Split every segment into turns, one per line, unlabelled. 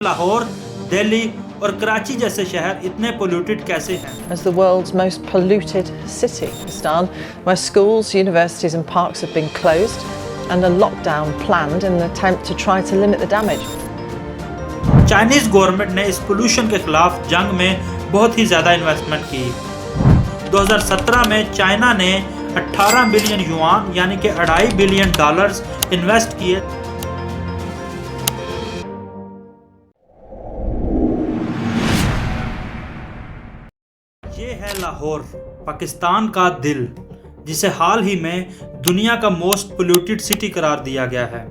लाहौर, दिल्ली और कराची जैसे शहर इतने पोल्यूटेड कैसे हैं?
As the world's most polluted city, Pakistan, where schools, universities and parks have been closed and a lockdown planned in an attempt to try to limit the damage.
Chinese government ने इस pollution के खिलाफ जंग में बहुत ही ज़्यादा investment की। 2017 में चाइना ने 18 बिलियन युआन यानी कि $2.5 बिलियन इन्वेस्ट किए। ये है लाहौर, पाकिस्तान का दिल, जिसे हाल ही में दुनिया का मोस्ट पोल्यूटेड सिटी करार दिया गया है।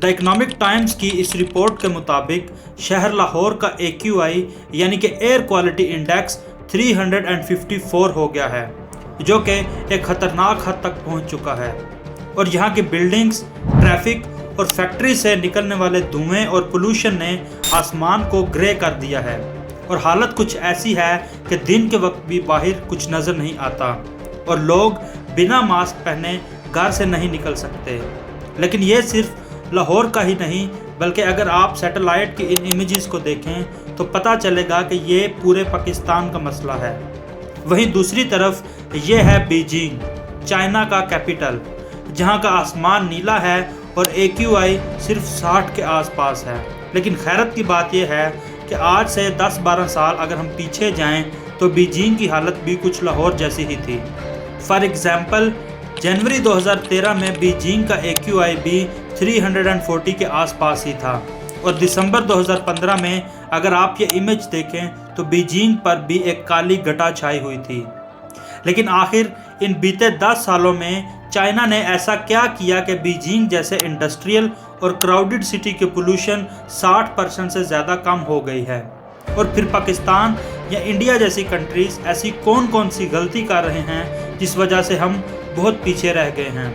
द इकोनॉमिक टाइम्स की इस रिपोर्ट के मुताबिक शहर लाहौर का AQI यानी कि एयर क्वालिटी इंडेक्स 354 हो गया है, जो कि एक ख़तरनाक हद तक पहुंच चुका है। और यहाँ की बिल्डिंग्स, ट्रैफिक और फैक्ट्री से निकलने वाले धुएं और पोल्यूशन ने आसमान को ग्रे कर दिया है। और हालत कुछ ऐसी है कि दिन के वक्त भी बाहर कुछ नज़र नहीं आता और लोग बिना मास्क पहने घर से नहीं निकल सकते। लेकिन ये सिर्फ लाहौर का ही नहीं, बल्कि अगर आप सैटेलाइट की इन इमेजेस को देखें तो पता चलेगा कि ये पूरे पाकिस्तान का मसला है। वहीं दूसरी तरफ ये है बीजिंग, चाइना का कैपिटल, जहाँ का आसमान नीला है और AQI सिर्फ 60 के आसपास है। लेकिन खैरत की बात यह है कि आज से 10-12 साल अगर हम पीछे जाएं तो बीजिंग की हालत भी कुछ लाहौर जैसी ही थी। फॉर एग्ज़ाम्पल, जनवरी 2013 में बीजिंग का AQI भी 340 के आसपास ही था। और दिसंबर 2015 में अगर आप ये इमेज देखें तो बीजिंग पर भी एक काली घटा छाई हुई थी। लेकिन आखिर इन बीते 10 सालों में चाइना ने ऐसा क्या किया कि बीजिंग जैसे इंडस्ट्रियल और क्राउडेड सिटी के पोल्यूशन 60% से ज़्यादा कम हो गई है? और फिर पाकिस्तान या इंडिया जैसी कंट्रीज़ ऐसी कौन कौन सी गलती कर रहे हैं जिस वजह से हम बहुत पीछे रह गए हैं?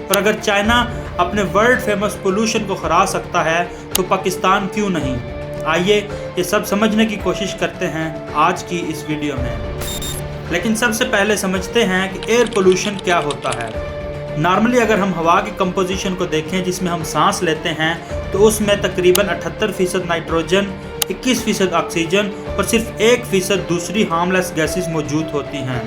और अगर चाइना अपने वर्ल्ड फेमस पोल्यूशन को हरा सकता है तो पाकिस्तान क्यों नहीं? आइए ये सब समझने की कोशिश करते हैं आज की इस वीडियो में। लेकिन सबसे पहले समझते हैं कि एयर पोल्यूशन क्या होता है। नॉर्मली अगर हम हवा की कंपोजिशन को देखें जिसमें हम सांस लेते हैं तो उसमें तकरीबन 78% नाइट्रोजन, 21% ऑक्सीजन और सिर्फ 1% दूसरी हार्मलेस गैसेस मौजूद होती हैं।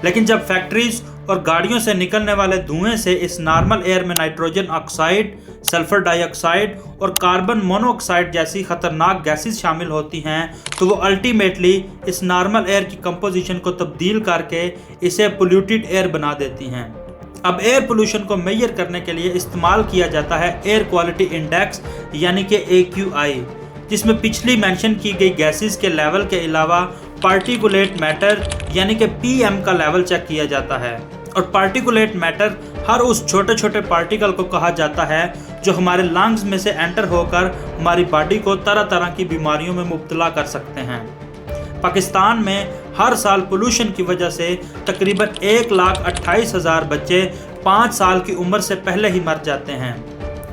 लेकिन जब फैक्ट्रीज और गाड़ियों से निकलने वाले धुएं से इस नॉर्मल एयर में नाइट्रोजन ऑक्साइड, सल्फर डाइऑक्साइड और कार्बन मोनोऑक्साइड जैसी खतरनाक गैसेस शामिल होती हैं तो वो अल्टीमेटली इस नॉर्मल एयर की कंपोजिशन को तब्दील करके इसे पोल्यूटेड एयर बना देती हैं। अब एयर पोल्यूशन को मेजर करने के लिए इस्तेमाल किया जाता है एयर क्वालिटी इंडेक्स यानी कि AQI, जिसमें पिछली मेंशन की गई गैसेस के लेवल के अलावा पार्टिकुलेट मैटर यानी कि PM का लेवल चेक किया जाता है। और पार्टिकुलेट मैटर हर उस छोटे छोटे पार्टिकल को कहा जाता है जो हमारे लंग्स में से एंटर होकर हमारी बॉडी को तरह तरह की बीमारियों में मुब्तला कर सकते हैं। पाकिस्तान में हर साल पोल्यूशन की वजह से तकरीबन 1,28,000 बच्चे 5 साल की उम्र से पहले ही मर जाते हैं,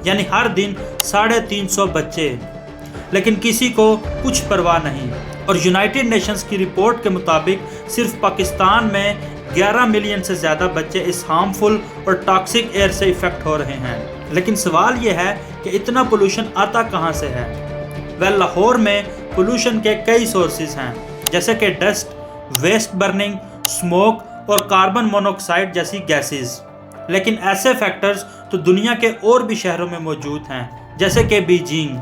यानी हर दिन 350 बच्चे। लेकिन किसी को कुछ परवाह नहीं। और यूनाइटेड नेशंस की रिपोर्ट के मुताबिक सिर्फ पाकिस्तान में 11 मिलियन से ज़्यादा बच्चे इस हार्मफुल और टॉक्सिक एयर से इफ़ेक्ट हो रहे हैं। लेकिन सवाल ये है कि इतना पोल्यूशन आता कहाँ से है? लाहौर में पोल्यूशन के कई सोर्सेज हैं, जैसे कि डस्ट, वेस्ट बर्निंग, स्मोक और कार्बन मोनोऑक्साइड जैसी गैसेस। लेकिन ऐसे फैक्टर्स तो दुनिया के और भी शहरों में मौजूद हैं, जैसे कि बीजिंग,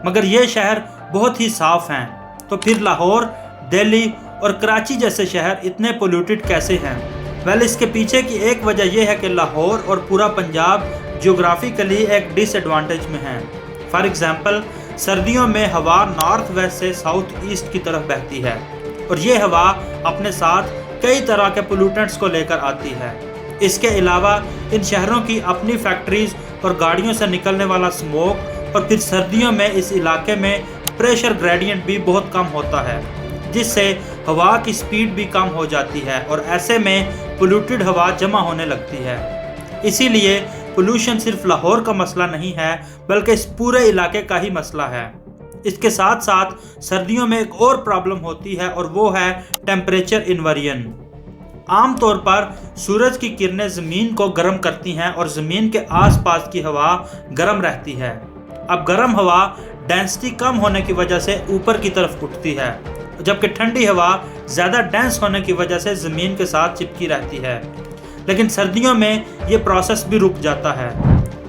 मगर ये शहर बहुत ही साफ़ हैं। तो फिर लाहौर, दिल्ली और कराची जैसे शहर इतने पोल्यूटेड कैसे हैं? इसके पीछे की एक वजह यह है कि लाहौर और पूरा पंजाब जियोग्राफिकली एक डिसएडवांटेज में है। फॉर एग्ज़ाम्पल, सर्दियों में हवा नॉर्थ वेस्ट से साउथ ईस्ट की तरफ बहती है और ये हवा अपने साथ कई तरह के पोल्यूटेंट्स को लेकर आती है। इसके अलावा इन शहरों की अपनी फैक्ट्रीज और गाड़ियों से निकलने वाला स्मोक, और फिर सर्दियों में इस इलाके में प्रेशर ग्रेडियंट भी बहुत कम होता है, जिससे हवा की स्पीड भी कम हो जाती है और ऐसे में पोल्यूटेड हवा जमा होने लगती है। इसीलिए पोल्यूशन सिर्फ लाहौर का मसला नहीं है, बल्कि इस पूरे इलाके का ही मसला है। इसके साथ साथ सर्दियों में एक और प्रॉब्लम होती है और वो है टेम्परेचर इन्वर्जन। आमतौर पर सूरज की किरणें ज़मीन को गर्म करती हैं और ज़मीन के आसपास की हवा गर्म रहती है। अब गर्म हवा डेंसिटी कम होने की वजह से ऊपर की तरफ उठती है, जबकि ठंडी हवा ज़्यादा डेंस होने की वजह से ज़मीन के साथ चिपकी रहती है। लेकिन सर्दियों में ये प्रोसेस भी रुक जाता है,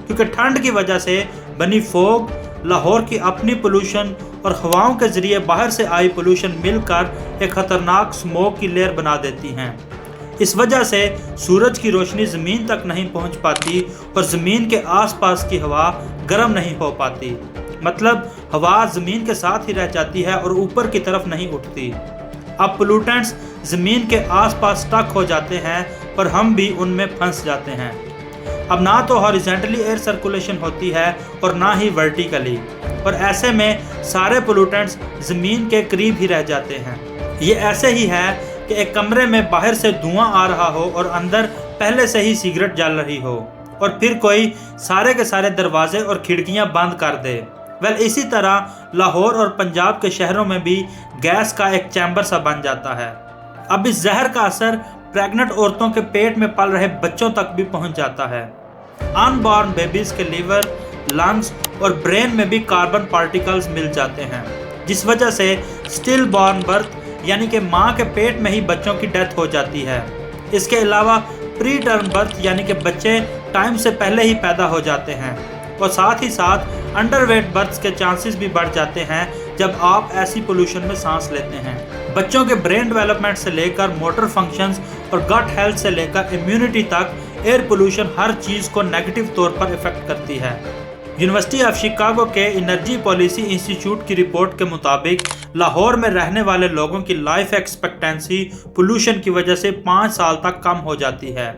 क्योंकि ठंड की वजह से बनी फोग, लाहौर की अपनी पोल्यूशन और हवाओं के ज़रिए बाहर से आई पोल्यूशन मिलकर एक ख़तरनाक स्मोक की लेयर बना देती हैं। इस वजह से सूरज की रोशनी ज़मीन तक नहीं पहुंच पाती और ज़मीन के आसपास की हवा गर्म नहीं हो पाती। मतलब हवा ज़मीन के साथ ही रह जाती है और ऊपर की तरफ नहीं उठती। अब पोल्यूटेंट्स ज़मीन के आसपास स्टक हो जाते हैं और हम भी उनमें फंस जाते हैं। अब ना तो हॉरिजॉन्टली एयर सर्कुलेशन होती है और ना ही वर्टिकली, और ऐसे में सारे पोल्यूटेंट्स ज़मीन के करीब ही रह जाते हैं। ये ऐसे ही है कि एक कमरे में बाहर से धुआं आ रहा हो और अंदर पहले से ही सिगरेट जल रही हो, और फिर कोई सारे के सारे दरवाजे और खिड़कियां बंद कर दे। इसी तरह लाहौर और पंजाब के शहरों में भी गैस का एक चैम्बर सा बन जाता है। अब इस जहर का असर प्रेग्नेंट औरतों के पेट में पल रहे बच्चों तक भी पहुंच जाता है। अनबॉर्न बेबीज के लीवर, लंग्स और ब्रेन में भी कार्बन पार्टिकल्स मिल जाते हैं, जिस वजह से स्टिल बॉर्न बर्थ यानी कि माँ के पेट में ही बच्चों की डेथ हो जाती है। इसके अलावा प्री टर्म बर्थ यानी कि बच्चे टाइम से पहले ही पैदा हो जाते हैं, और साथ ही साथ अंडरवेट बर्थ्स के चांसेस भी बढ़ जाते हैं जब आप ऐसी पोल्यूशन में सांस लेते हैं। बच्चों के ब्रेन डेवलपमेंट से लेकर मोटर फंक्शंस और गट हेल्थ से लेकर इम्यूनिटी तक एयर पोल्यूशन हर चीज़ को नेगेटिव तौर पर इफेक्ट करती है। यूनिवर्सिटी ऑफ शिकागो के एनर्जी पॉलिसी इंस्टीट्यूट की रिपोर्ट के मुताबिक लाहौर में रहने वाले लोगों की लाइफ एक्सपेक्टेंसी पोल्यूशन की वजह से 5 साल तक कम हो जाती है।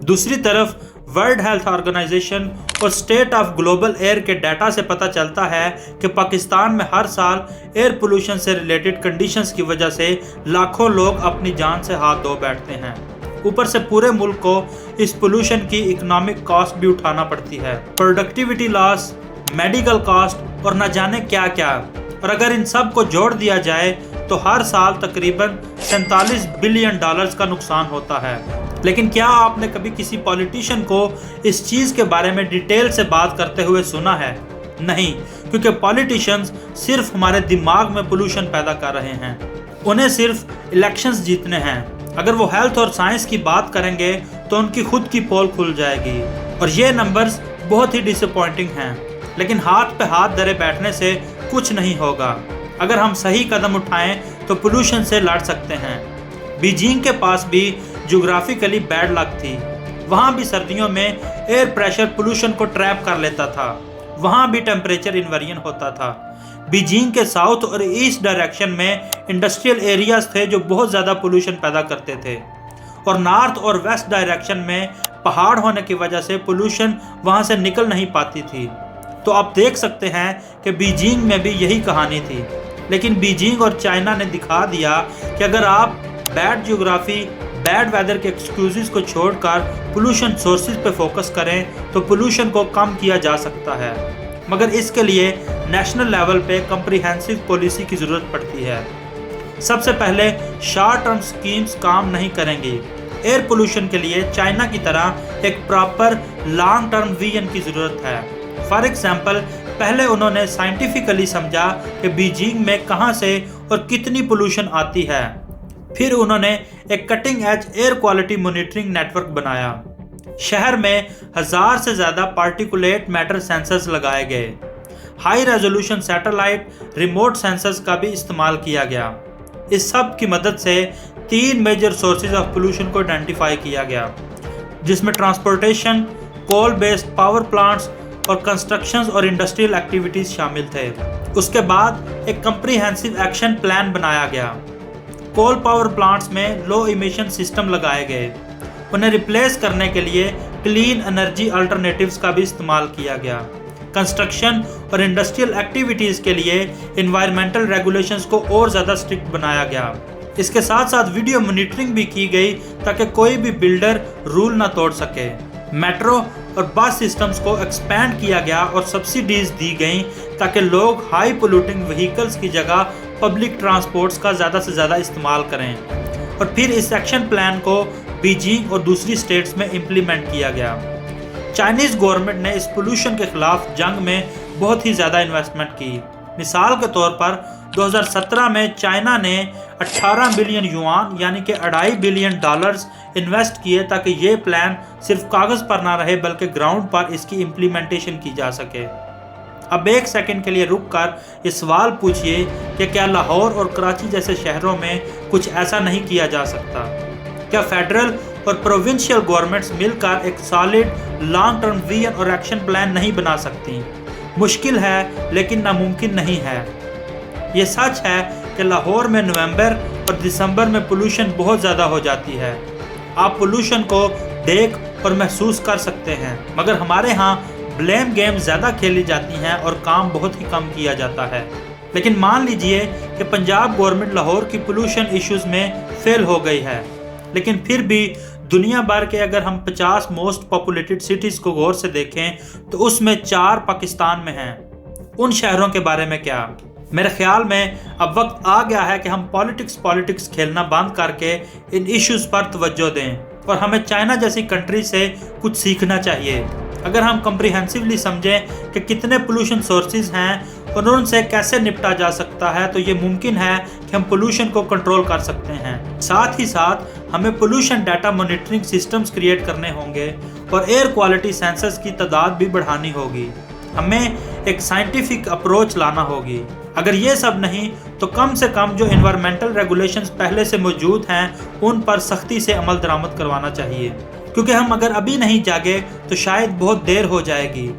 दूसरी तरफ वर्ल्ड हेल्थ ऑर्गेनाइजेशन और स्टेट ऑफ ग्लोबल एयर के डाटा से पता चलता है कि पाकिस्तान में हर साल एयर पोल्यूशन से रिलेटेड कंडीशंस की वजह से लाखों लोग अपनी जान से हाथ धो बैठते हैं। ऊपर से पूरे मुल्क को इस पोल्यूशन की इकोनॉमिक कॉस्ट भी उठाना पड़ती है, प्रोडक्टिविटी लॉस, मेडिकल कॉस्ट और न जाने क्या क्या। और अगर इन सब को जोड़ दिया जाए तो हर साल तकरीबन $47 बिलियन का नुकसान होता है। लेकिन क्या आपने कभी किसी पॉलिटिशियन को इस चीज़ के बारे में डिटेल से बात करते हुए सुना है? नहीं, क्योंकि पॉलिटिशियंस सिर्फ हमारे दिमाग में पोल्यूशन पैदा कर रहे हैं। उन्हें सिर्फ इलेक्शंस जीतने हैं। अगर वो हेल्थ और साइंस की बात करेंगे तो उनकी खुद की पोल खुल जाएगी, और ये नंबर्स बहुत ही डिसअपॉइंटिंग हैं। लेकिन हाथ पे हाथ धरे बैठने से कुछ नहीं होगा। अगर हम सही कदम उठाएं तो पोल्यूशन से लड़ सकते हैं। बीजिंग के पास भी ज्योग्राफिकली बैड लक थी। वहाँ भी सर्दियों में एयर प्रेशर पोल्यूशन को ट्रैप कर लेता था। वहाँ भी टेम्परेचर इनवेरिएंट होता था। बीजिंग के साउथ और ईस्ट डायरेक्शन में इंडस्ट्रियल एरियाज थे जो बहुत ज़्यादा पोल्यूशन पैदा करते थे, और नॉर्थ और वेस्ट डायरेक्शन में पहाड़ होने की वजह से पोल्यूशन वहाँ से निकल नहीं पाती थी। तो आप देख सकते हैं कि बीजिंग में भी यही कहानी थी। लेकिन बीजिंग और चाइना ने दिखा दिया कि अगर आप बैड ज्योग्राफी, बैड वेदर के एक्सक्यूज़ को छोड़कर पोल्यूशन सोर्सेज पे फोकस करें तो पोल्यूशन को कम किया जा सकता है। मगर इसके लिए नेशनल लेवल पे कम्प्रिहेंसिव पॉलिसी की ज़रूरत पड़ती है। सबसे पहले शॉर्ट टर्म स्कीम्स काम नहीं करेंगी। एयर पोल्यूशन के लिए चाइना की तरह एक प्रॉपर लॉन्ग टर्म विजन की ज़रूरत है। फॉर एग्जाम्पल, पहले उन्होंने साइंटिफिकली समझा कि बीजिंग में कहाँ से और कितनी पोल्यूशन आती है। फिर उन्होंने एक cutting edge air quality monitoring network बनाया। शहर में 1000 से ज़्यादा पार्टिकुलेट मैटर सेंसर्स लगाए गए। High resolution satellite remote sensors का भी इस्तेमाल किया गया। इस सब की मदद से 3 मेजर सोर्सेज ऑफ पोल्यूशन को आइडेंटिफाई किया गया, जिसमें transportation, coal based power plants और कंस्ट्रक्शंस और इंडस्ट्रियल एक्टिविटीज़ शामिल थे। उसके बाद एक कम्प्रिहेंसिव एक्शन प्लान बनाया गया। कोल पावर प्लांट्स में लो इमिशन सिस्टम लगाए गए। उन्हें रिप्लेस करने के लिए क्लीन एनर्जी अल्टरनेटिव्स का भी इस्तेमाल किया गया। कंस्ट्रक्शन और इंडस्ट्रियल एक्टिविटीज़ के लिए एनवायरमेंटल रेगुलेशंस को और ज़्यादा स्ट्रिक्ट बनाया गया। इसके साथ साथ वीडियो मॉनिटरिंग भी की गई ताकि कोई भी बिल्डर रूल ना तोड़ सके। मेट्रो और बस सिस्टम्स को एक्सपैंड किया गया और सब्सिडीज दी गई ताकि लोग हाई पोल्यूटिंग व्हीकल्स की जगह पब्लिक ट्रांसपोर्ट्स का ज़्यादा से ज़्यादा इस्तेमाल करें। और फिर इस एक्शन प्लान को बीजिंग और दूसरी स्टेट्स में इम्प्लीमेंट किया गया। चाइनीज़ गवर्नमेंट ने इस पोल्यूशन के खिलाफ जंग में بہت ہی زیادہ انویسٹمنٹ کی۔ مثال کے طور پر 2017 میں چائنا نے 18 بلین یوان یعنی کہ $2.5 بلین انویسٹ کیے تاکہ یہ پلان صرف کاغذ پر نہ رہے بلکہ گراؤنڈ پر اس کی امپلیمنٹیشن کی جا سکے۔ اب ایک سیکنڈ کے لیے رک کر یہ سوال پوچھئے کہ کیا لاہور اور کراچی جیسے شہروں میں کچھ ایسا نہیں کیا جا سکتا؟ کیا فیڈرل اور پروونشل گورنمنٹس مل کر ایک سالڈ لانگ ٹرم ویژن اور ایکشن پلان نہیں بنا سکتی؟ مشکل ہے لیکن ناممکن نہیں ہے۔ یہ سچ ہے کہ لاہور میں نومبر اور دسمبر میں پولوشن بہت زیادہ ہو جاتی ہے۔ آپ پولوشن کو دیکھ اور محسوس کر سکتے ہیں، مگر ہمارے ہاں بلیم گیم زیادہ کھیلی جاتی ہیں اور کام بہت ہی کم کیا جاتا ہے۔ لیکن مان لیجئے کہ پنجاب گورنمنٹ لاہور کی پولوشن ایشوز میں فیل ہو گئی ہے، لیکن پھر بھی دنیا بھر کے اگر ہم 50 موسٹ پاپولیٹڈ سٹیز کو غور سے دیکھیں تو اس میں 4 پاکستان میں ہیں۔ ان شہروں کے بارے میں کیا؟ میرے خیال میں اب وقت آ گیا ہے کہ ہم پالیٹکس کھیلنا بند کر کے ان ایشوز پر توجہ دیں اور ہمیں چائنا جیسی کنٹری سے کچھ سیکھنا چاہیے۔ اگر ہم کمپریہنسولی سمجھیں کہ کتنے پولوشن سورسز ہیں اور ان سے کیسے نپٹا جا سکتا ہے تو یہ ممکن ہے کہ ہم پولوشن کو کنٹرول کر سکتے ہیں۔ ساتھ ہی ساتھ ہمیں pollution data monitoring systems create کرنے ہوں گے اور ایئر کوالٹی سینسرز کی تعداد بھی بڑھانی ہوگی۔ ہمیں ایک سائنٹیفک اپروچ لانا ہوگی۔ اگر یہ سب نہیں تو کم سے کم جو انوائرمنٹل ریگولیشنز پہلے سے موجود ہیں ان پر سختی سے عمل درآمد کروانا چاہیے، کیونکہ ہم اگر ابھی نہیں جاگے تو شاید بہت دیر ہو جائے گی۔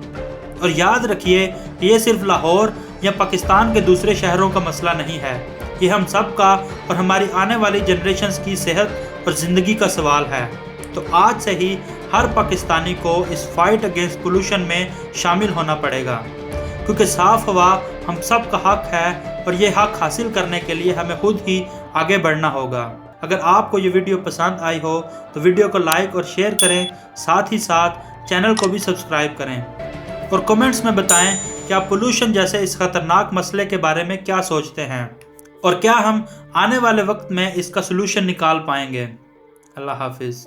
اور یاد رکھیے کہ یہ صرف لاہور یا پاکستان کے دوسرے شہروں کا مسئلہ نہیں ہے، یہ ہم سب کا اور ہماری آنے والی جنریشنز کی صحت اور زندگی کا سوال ہے۔ تو آج سے ہی ہر پاکستانی کو اس فائٹ اگینسٹ پولوشن میں شامل ہونا پڑے گا، کیونکہ صاف ہوا ہم سب کا حق ہے اور یہ حق حاصل کرنے کے لیے ہمیں خود ہی آگے بڑھنا ہوگا۔ اگر آپ کو یہ ویڈیو پسند آئی ہو تو ویڈیو کو لائک اور شیئر کریں، ساتھ ہی ساتھ چینل کو بھی سبسکرائب کریں اور کمنٹس میں بتائیں کہ آپ پولوشن جیسے اس خطرناک مسئلے کے بارے میں کیا سوچتے ہیں اور کیا ہم آنے والے وقت میں اس کا سلوشن نکال پائیں گے۔ اللہ حافظ۔